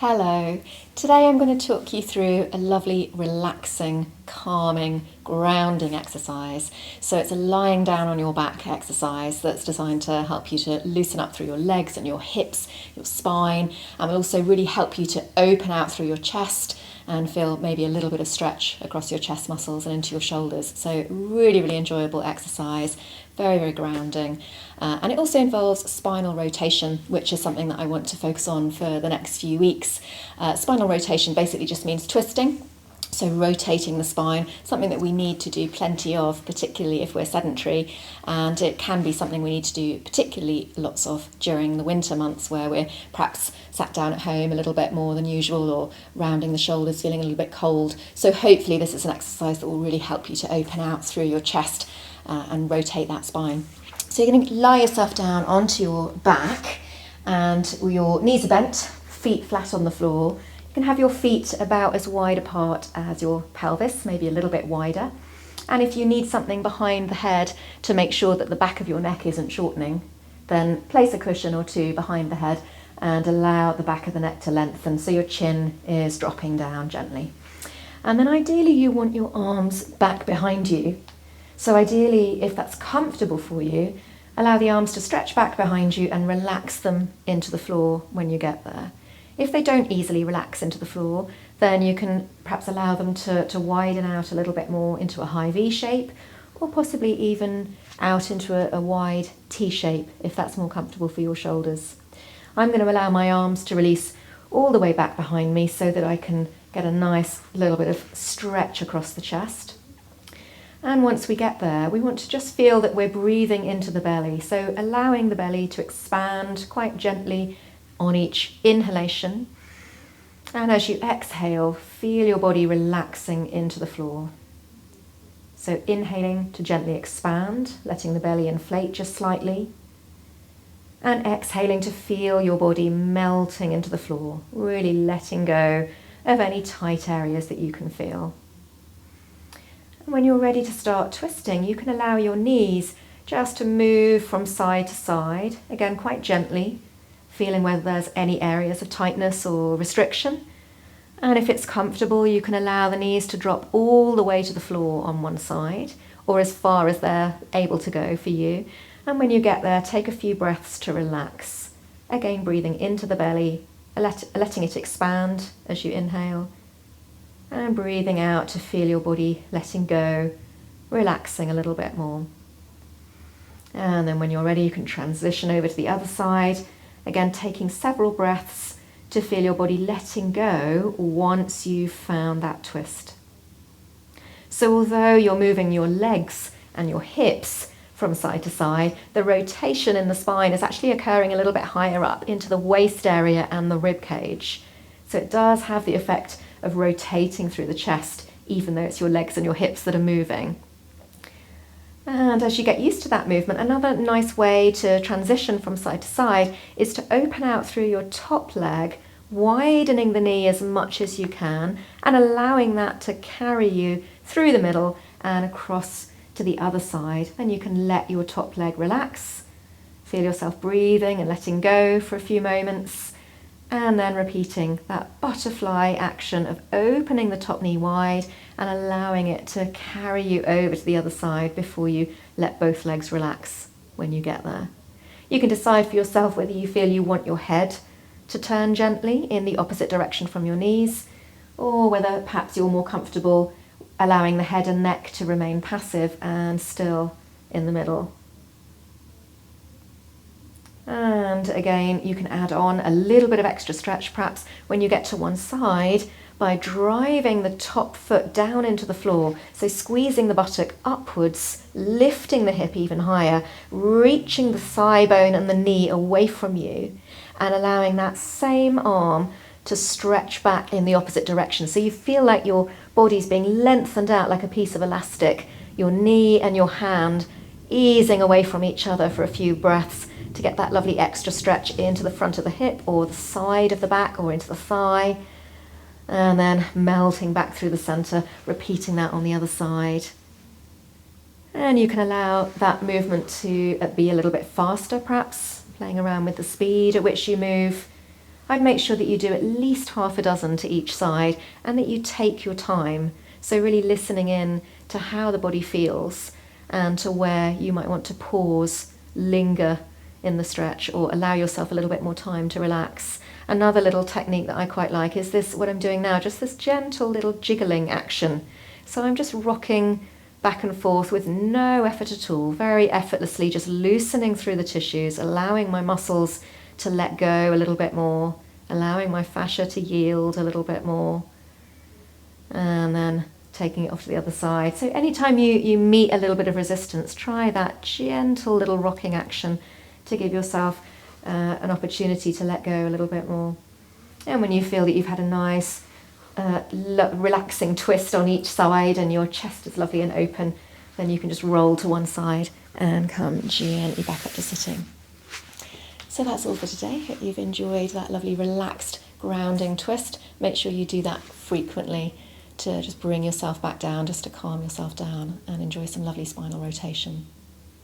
Hello, today I'm going to talk you through a lovely, relaxing, calming, grounding exercise. So it's a lying down on your back exercise that's designed to help you to loosen up through your legs and your hips, your spine, and will also really help you to open out through your chest and feel maybe a little bit of stretch across your chest muscles and into your shoulders. So really, really enjoyable exercise, very, very grounding. And it also involves spinal rotation, which is something that I want to focus on for the next few weeks. Spinal rotation basically just means twisting. So rotating the spine, something that we need to do plenty of, particularly if we're sedentary, and it can be something we need to do particularly lots of during the winter months where we're perhaps sat down at home a little bit more than usual or rounding the shoulders, feeling a little bit cold. So hopefully this is an exercise that will really help you to open out through your chest and rotate that spine. So you're going to lie yourself down onto your back and your knees are bent, feet flat on the floor. You can have your feet about as wide apart as your pelvis, maybe a little bit wider. And if you need something behind the head to make sure that the back of your neck isn't shortening, then place a cushion or two behind the head and allow the back of the neck to lengthen so your chin is dropping down gently. And then ideally you want your arms back behind you. So ideally, if that's comfortable for you, allow the arms to stretch back behind you and relax them into the floor when you get there. If they don't easily relax into the floor, then you can perhaps allow them to widen out a little bit more into a high V shape, or possibly even out into a wide T shape if that's more comfortable for your shoulders. I'm going to allow my arms to release all the way back behind me so that I can get a nice little bit of stretch across the chest. And once we get there, we want to just feel that we're breathing into the belly, so allowing the belly to expand quite gently on each inhalation. And as you exhale, feel your body relaxing into the floor. So inhaling to gently expand, letting the belly inflate just slightly. And exhaling to feel your body melting into the floor, really letting go of any tight areas that you can feel. And when you're ready to start twisting, you can allow your knees just to move from side to side, again quite gently, feeling whether there's any areas of tightness or restriction. And if it's comfortable, you can allow the knees to drop all the way to the floor on one side, or as far as they're able to go for you. And when you get there, take a few breaths to relax. Again, breathing into the belly, letting it expand as you inhale, and breathing out to feel your body letting go, relaxing a little bit more. And then when you're ready, you can transition over to the other side. Again, taking several breaths to feel your body letting go once you've found that twist. So although you're moving your legs and your hips from side to side, the rotation in the spine is actually occurring a little bit higher up into the waist area and the rib cage. So it does have the effect of rotating through the chest, even though it's your legs and your hips that are moving. And as you get used to that movement, another nice way to transition from side to side is to open out through your top leg, widening the knee as much as you can and allowing that to carry you through the middle and across to the other side. Then you can let your top leg relax, feel yourself breathing and letting go for a few moments, and then repeating that butterfly action of opening the top knee wide and allowing it to carry you over to the other side before you let both legs relax when you get there. You can decide for yourself whether you feel you want your head to turn gently in the opposite direction from your knees, or whether perhaps you're more comfortable allowing the head and neck to remain passive and still in the middle. And again, you can add on a little bit of extra stretch perhaps when you get to one side by driving the top foot down into the floor. So squeezing the buttock upwards, lifting the hip even higher, reaching the thigh bone and the knee away from you, and allowing that same arm to stretch back in the opposite direction. So you feel like your body's being lengthened out like a piece of elastic, your knee and your hand easing away from each other for a few breaths to get that lovely extra stretch into the front of the hip or the side of the back or into the thigh, and then melting back through the center, repeating that on the other side. And you can allow that movement to be a little bit faster perhaps, playing around with the speed at which you move, I'd make sure that you do at least half a dozen to each side and that you take your time. So really listening in to how the body feels and to where you might want to pause, linger in the stretch, or allow yourself a little bit more time to relax. Another little technique that I quite like is this, what I'm doing now, just this gentle little jiggling action. So I'm just rocking back and forth with no effort at all, very effortlessly, just loosening through the tissues, allowing my muscles to let go a little bit more, allowing my fascia to yield a little bit more, and then taking it off to the other side. So anytime you meet a little bit of resistance, try that gentle little rocking action to give yourself an opportunity to let go a little bit more. And when you feel that you've had a nice relaxing twist on each side and your chest is lovely and open, then you can just roll to one side and come gently back up to sitting. So that's all for today. Hope you've enjoyed that lovely relaxed grounding twist. Make sure you do that frequently to just bring yourself back down, just to calm yourself down and enjoy some lovely spinal rotation.